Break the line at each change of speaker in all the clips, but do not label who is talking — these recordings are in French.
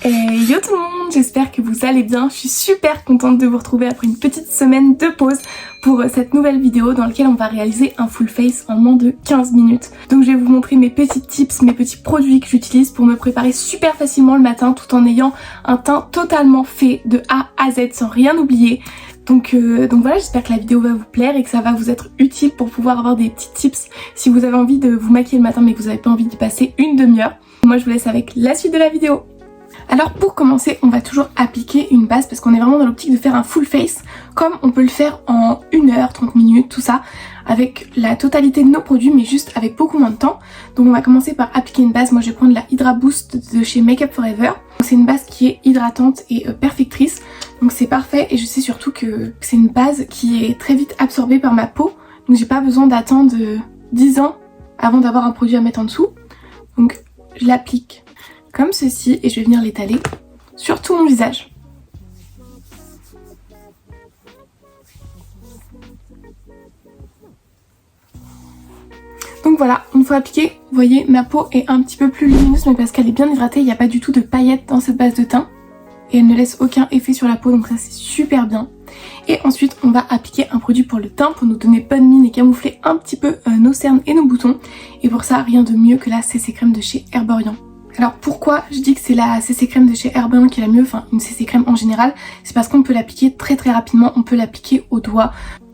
Et yo tout le monde, j'espère que vous allez bien. Je suis super contente de vous retrouver après une petite semaine de pause pour cette nouvelle vidéo dans laquelle on va réaliser un full face en moins de 15 minutes. Donc je vais vous montrer mes petits tips, mes petits produits que j'utilise pour me préparer super facilement le matin tout en ayant un teint totalement fait de A à Z sans rien oublier. Donc voilà, j'espère que la vidéo va vous plaire et que ça va vous être utile pour pouvoir avoir des petits tips si vous avez envie de vous maquiller le matin mais que vous n'avez pas envie d'y passer une demi-heure. Moi je vous laisse avec la suite de la vidéo. Alors pour commencer, on va toujours appliquer une base parce qu'on est vraiment dans l'optique de faire un full face comme on peut le faire en 1 heure, 30 minutes, tout ça, avec la totalité de nos produits mais juste avec beaucoup moins de temps. Donc on va commencer par appliquer une base. Moi je vais prendre la Hydra Boost de chez Make Up For Ever. C'est une base qui est hydratante et perfectrice, donc c'est parfait et je sais surtout que c'est une base qui est très vite absorbée par ma peau. Donc j'ai pas besoin d'attendre 10 ans avant d'avoir un produit à mettre en dessous. Donc je l'applique comme ceci et je vais venir l'étaler sur tout mon visage. Donc voilà, une fois appliquée, vous voyez ma peau est un petit peu plus lumineuse mais parce qu'elle est bien hydratée, il n'y a pas du tout de paillettes dans cette base de teint et elle ne laisse aucun effet sur la peau, donc ça c'est super bien. Et ensuite on va appliquer un produit pour le teint pour nous donner bonne mine et camoufler un petit peu nos cernes et nos boutons, et pour ça rien de mieux que la CC crème de chez Herborian. Alors pourquoi je dis que c'est la CC crème de chez Herborian qui est la mieux, enfin une CC crème en général, c'est parce qu'on peut l'appliquer très rapidement, on peut l'appliquer au doigt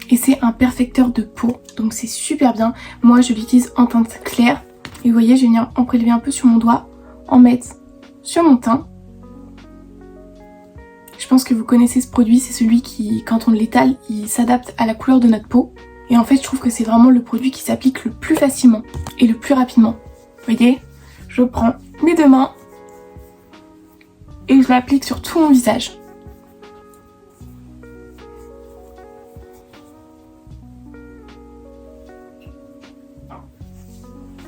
et c'est un perfecteur de peau, donc c'est super bien. Moi je l'utilise en teinte claire et vous voyez je vais venir en prélever un peu sur mon doigt, en mettre sur mon teint. Je pense que vous connaissez ce produit, c'est celui qui, quand on l'étale, il s'adapte à la couleur de notre peau. Et en fait, je trouve que c'est vraiment le produit qui s'applique le plus facilement et le plus rapidement. Vous voyez, je prends mes 2 mains et je l'applique sur tout mon visage.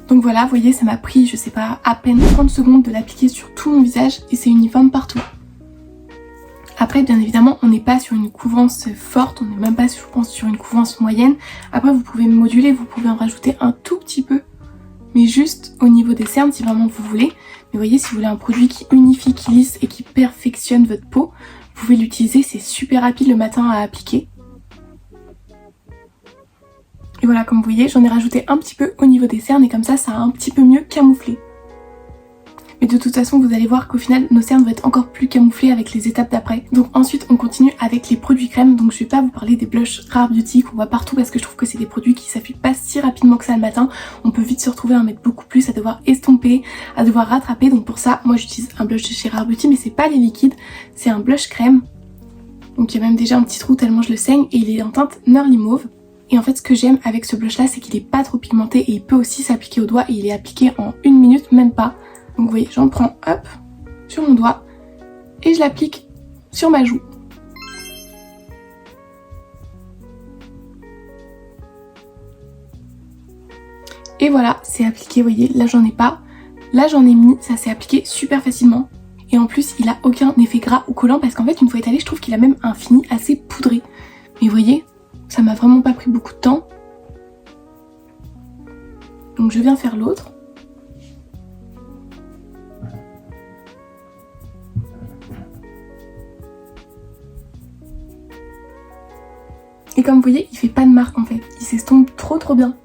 Donc voilà, vous voyez, ça m'a pris, je sais pas, à peine 30 secondes de l'appliquer sur tout mon visage et c'est uniforme partout. Après bien évidemment on n'est pas sur une couvrance forte, on n'est même pas je pense sur une couvrance moyenne. Après vous pouvez moduler, vous pouvez en rajouter un tout petit peu, mais juste au niveau des cernes si vraiment vous voulez. Mais vous voyez, si vous voulez un produit qui unifie, qui lisse et qui perfectionne votre peau, vous pouvez l'utiliser, c'est super rapide le matin à appliquer. Et voilà, comme vous voyez, j'en ai rajouté un petit peu au niveau des cernes et comme ça, ça a un petit peu mieux camouflé. Mais de toute façon vous allez voir qu'au final nos cernes vont être encore plus camouflées avec les étapes d'après. Donc ensuite on continue avec les produits crème. Donc je vais pas vous parler des blushs Rare Beauty qu'on voit partout parce que je trouve que c'est des produits qui s'appliquent pas si rapidement que ça le matin. On peut vite se retrouver à en mettre beaucoup plus, à devoir estomper, à devoir rattraper. Donc pour ça moi j'utilise un blush de chez Rare Beauty mais c'est pas les liquides, c'est un blush crème. Donc il y a même déjà un petit trou tellement je le saigne et il est en teinte Nerly Mauve. Et en fait ce que j'aime avec ce blush là c'est qu'il est pas trop pigmenté et il peut aussi s'appliquer au doigt et il est appliqué en 1 minute même pas. Donc vous voyez, j'en prends hop sur mon doigt et je l'applique sur ma joue. Et voilà, c'est appliqué, vous voyez, là j'en ai pas, là j'en ai mis, ça s'est appliqué super facilement. Et en plus il a aucun effet gras ou collant parce qu'en fait une fois étalé je trouve qu'il a même un fini assez poudré. Mais vous voyez, ça m'a vraiment pas pris beaucoup de temps. Donc je viens faire l'autre. Et comme vous voyez, il fait pas de marque en fait, il s'estompe trop bien.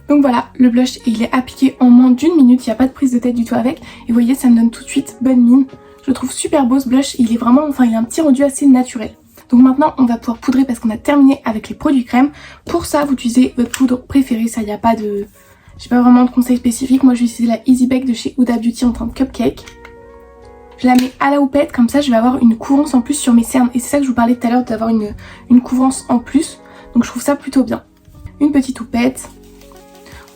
Donc voilà, le blush il est appliqué en moins d'1 minute, il n'y a pas de prise de tête du tout avec. Et vous voyez, ça me donne tout de suite bonne mine. Je le trouve super beau ce blush, il est vraiment, enfin il a un petit rendu assez naturel. Donc maintenant on va pouvoir poudrer parce qu'on a terminé avec les produits crème. Pour ça vous utilisez votre poudre préférée, ça il n'y a pas de... J'ai pas vraiment de conseils spécifiques, moi j'ai utilisé la Easy Bake de chez Huda Beauty en teinte cupcake. Je la mets à la houppette, comme ça je vais avoir une couvrance en plus sur mes cernes. Et c'est ça que je vous parlais tout à l'heure, d'avoir une couvrance en plus. Donc je trouve ça plutôt bien. Une petite houppette.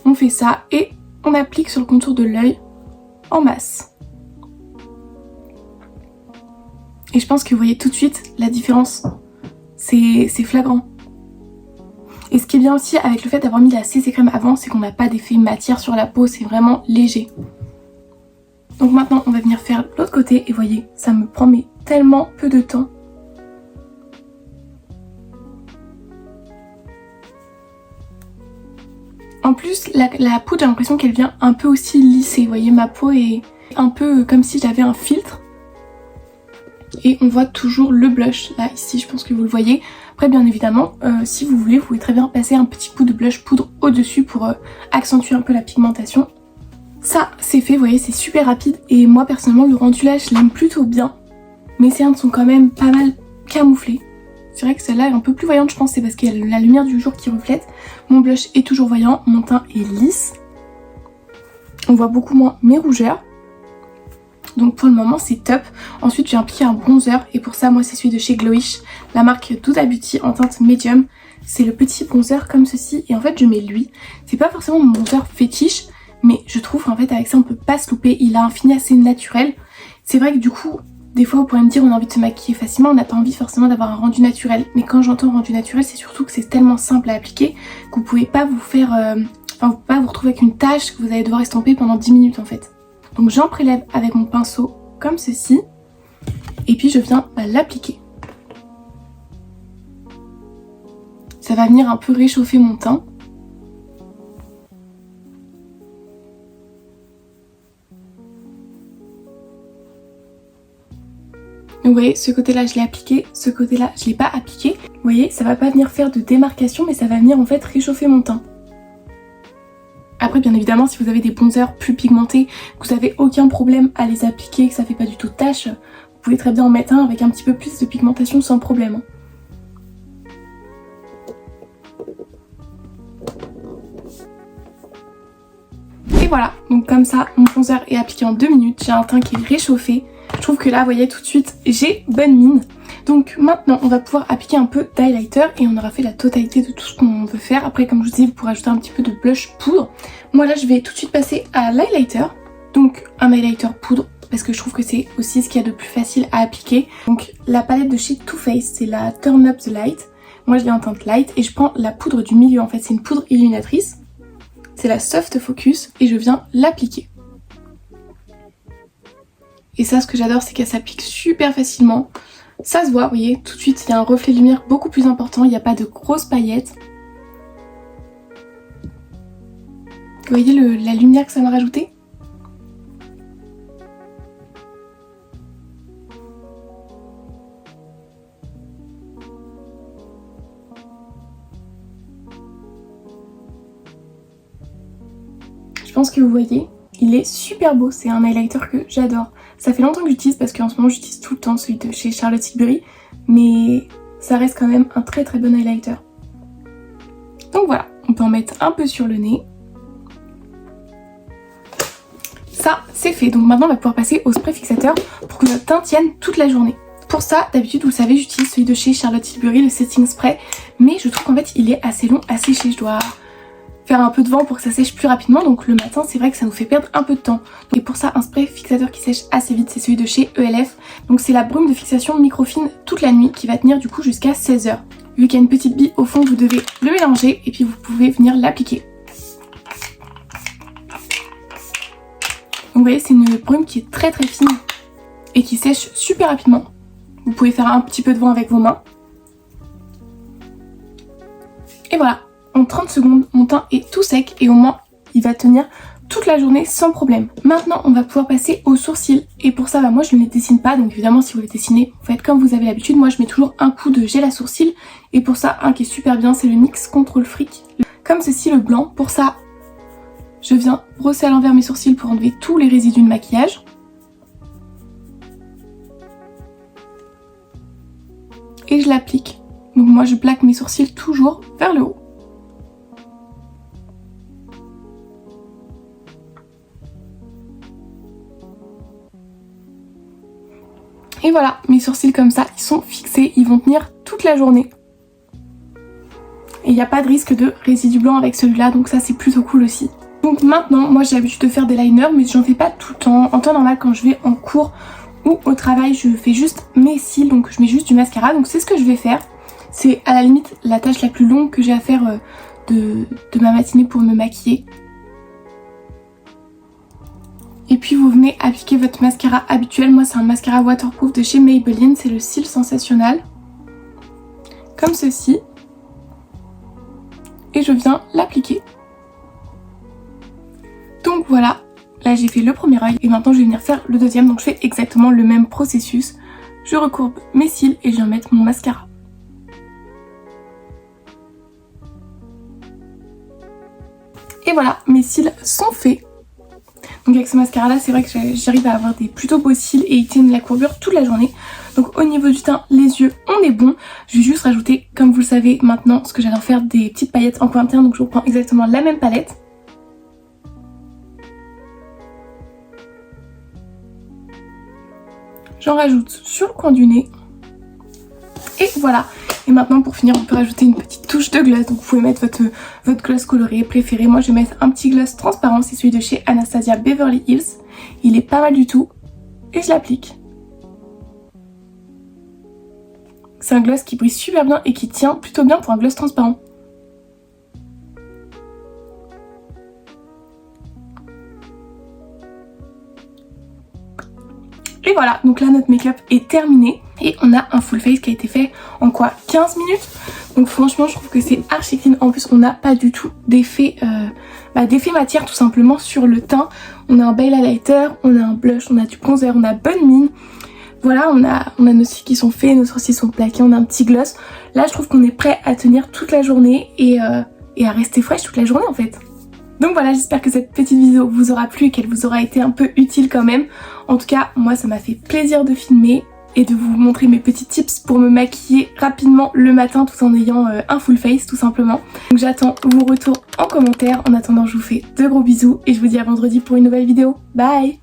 On fait ça et on applique sur le contour de l'œil en masse. Et je pense que vous voyez tout de suite la différence. C'est flagrant. Et ce qui est bien aussi avec le fait d'avoir mis la CC crème avant, c'est qu'on n'a pas d'effet matière sur la peau, c'est vraiment léger. Donc maintenant on va venir faire l'autre côté et voyez, ça me prend mais tellement peu de temps. En plus la poudre j'ai l'impression qu'elle vient un peu aussi lisser, vous voyez ma peau est un peu comme si j'avais un filtre et on voit toujours le blush là ici, je pense que vous le voyez. Après bien évidemment si vous voulez vous pouvez très bien passer un petit coup de blush poudre au dessus pour accentuer un peu la pigmentation. Ça c'est fait, vous voyez c'est super rapide et moi personnellement le rendu là je l'aime plutôt bien. Mes cernes sont quand même pas mal camouflées. C'est vrai que celle-là est un peu plus voyante, je pense c'est parce qu'il y a la lumière du jour qui reflète. Mon blush est toujours voyant, mon teint est lisse. On voit beaucoup moins mes rougeurs. Donc pour le moment c'est top. Ensuite j'ai appliqué un bronzer et pour ça moi c'est celui de chez Glowish, la marque Huda Beauty en teinte médium. C'est le petit bronzer comme ceci et en fait je mets lui. C'est pas forcément mon bronzer fétiche mais je trouve en fait avec ça on peut pas se louper. Il a un fini assez naturel. C'est vrai que du coup des fois vous pourrez me dire on a envie de se maquiller facilement, on n'a pas envie forcément d'avoir un rendu naturel. Mais quand j'entends rendu naturel c'est surtout que c'est tellement simple à appliquer que vous pouvez pas vous faire... Enfin vous pouvez pas vous retrouver avec une tache que vous allez devoir estomper pendant 10 minutes en fait. Donc j'en prélève avec mon pinceau comme ceci et puis je viens l'appliquer. Ça va venir un peu réchauffer mon teint. Donc vous voyez ce côté là je l'ai appliqué, ce côté là je l'ai pas appliqué. Vous voyez ça va pas venir faire de démarcation mais ça va venir en fait réchauffer mon teint. Après bien évidemment si vous avez des bronzers plus pigmentés, que vous n'avez aucun problème à les appliquer, que ça fait pas du tout de tache, vous pouvez très bien en mettre un avec un petit peu plus de pigmentation sans problème. Et voilà, donc comme ça mon bronzer est appliqué en 2 minutes, j'ai un teint qui est réchauffé. Je trouve que là vous voyez tout de suite j'ai bonne mine. Donc maintenant on va pouvoir appliquer un peu d'highlighter et on aura fait la totalité de tout ce qu'on veut faire. Après comme je vous dis vous pourrez ajouter un petit peu de blush poudre. Moi là je vais tout de suite passer à l'highlighter. Donc un highlighter poudre parce que je trouve que c'est aussi ce qu'il y a de plus facile à appliquer. Donc la palette de chez Too Faced c'est la Turn Up the Light. Moi je l'ai en teinte light et je prends la poudre du milieu en fait, c'est une poudre illuminatrice. C'est la Soft Focus et je viens l'appliquer. Et ça ce que j'adore c'est qu'elle s'applique super facilement. Ça se voit, vous voyez, tout de suite il y a un reflet de lumière beaucoup plus important, il n'y a pas de grosses paillettes. Vous voyez la lumière que ça m'a rajouté? Je pense que vous voyez, il est super beau, c'est un highlighter que j'adore. Ça fait longtemps que j'utilise parce qu'en ce moment j'utilise tout le temps celui de chez Charlotte Tilbury, mais ça reste quand même un très très bon highlighter. Donc voilà, on peut en mettre un peu sur le nez. Ça c'est fait, donc maintenant on va pouvoir passer au spray fixateur pour que notre teint tienne toute la journée. Pour ça, d'habitude vous le savez, j'utilise celui de chez Charlotte Tilbury, le setting spray, mais je trouve qu'en fait il est assez long à sécher, je dois faire un peu de vent pour que ça sèche plus rapidement, donc le matin c'est vrai que ça nous fait perdre un peu de temps. Et pour ça un spray fixateur qui sèche assez vite, c'est celui de chez ELF, donc c'est la brume de fixation microfine toute la nuit qui va tenir du coup jusqu'à 16h. Vu qu'il y a une petite bille au fond, vous devez le mélanger et puis vous pouvez venir l'appliquer. Donc vous voyez c'est une brume qui est très très fine et qui sèche super rapidement. Vous pouvez faire un petit peu de vent avec vos mains. Et voilà. En 30 secondes, mon teint est tout sec et au moins il va tenir toute la journée sans problème. Maintenant, on va pouvoir passer aux sourcils et pour ça, moi je ne les dessine pas. Donc évidemment, si vous les dessinez, vous faites comme vous avez l'habitude. Moi, je mets toujours un coup de gel à sourcils et pour ça, un qui est super bien, c'est le NYX Control Freak. Comme ceci, le blanc. Pour ça, je viens brosser à l'envers mes sourcils pour enlever tous les résidus de maquillage. Et je l'applique. Donc moi, je plaque mes sourcils toujours vers le haut. Et voilà, mes sourcils comme ça, ils sont fixés, ils vont tenir toute la journée. Et il n'y a pas de risque de résidu blanc avec celui-là, donc ça c'est plutôt cool aussi. Donc maintenant, moi j'ai l'habitude de faire des liners, mais j'en fais pas tout le temps. En temps normal, quand je vais en cours ou au travail, je fais juste mes cils, donc je mets juste du mascara. Donc c'est ce que je vais faire. C'est à la limite la tâche la plus longue que j'ai à faire de ma matinée pour me maquiller. Et puis vous venez appliquer votre mascara habituel. Moi c'est un mascara waterproof de chez Maybelline, c'est le Cils Sensationnel. Comme ceci. Et je viens l'appliquer. Donc voilà, là j'ai fait le premier œil et maintenant je vais venir faire le deuxième. Donc je fais exactement le même processus je recourbe mes cils et je viens mettre mon mascara. Et voilà, mes cils sont faits. Donc avec ce mascara là, c'est vrai que j'arrive à avoir des plutôt beaux cils et ils tiennent la courbure toute la journée. Donc au niveau du teint, les yeux, on est bon. Je vais juste rajouter, comme vous le savez maintenant, ce que j'adore faire, des petites paillettes en coin interne. Donc je reprends exactement la même palette. J'en rajoute sur le coin du nez. Et voilà. Et maintenant pour finir, on peut rajouter une petite touche de gloss. Donc vous pouvez mettre votre gloss coloré préféré. Moi je vais mettre un petit gloss transparent, c'est celui de chez Anastasia Beverly Hills. Il est pas mal du tout. Et je l'applique. C'est un gloss qui brille super bien et qui tient plutôt bien pour un gloss transparent. Et voilà, donc là notre make-up est terminé et on a un full face qui a été fait en quoi, 15 minutes. Donc franchement je trouve que c'est archi clean. En plus on n'a pas du tout d'effet matière tout simplement sur le teint. On a un bail highlighter, on a un blush, on a du bronzer, on a bonne mine. Voilà, on a nos cils qui sont faits, nos sourcils sont plaqués, on a un petit gloss. Là je trouve qu'on est prêt à tenir toute la journée et à rester fraîche toute la journée en fait. Donc voilà, j'espère que cette petite vidéo vous aura plu et qu'elle vous aura été un peu utile quand même. En tout cas, moi ça m'a fait plaisir de filmer et de vous montrer mes petits tips pour me maquiller rapidement le matin tout en ayant un full face tout simplement. Donc j'attends vos retours en commentaire. En attendant, je vous fais de gros bisous et je vous dis à vendredi pour une nouvelle vidéo. Bye!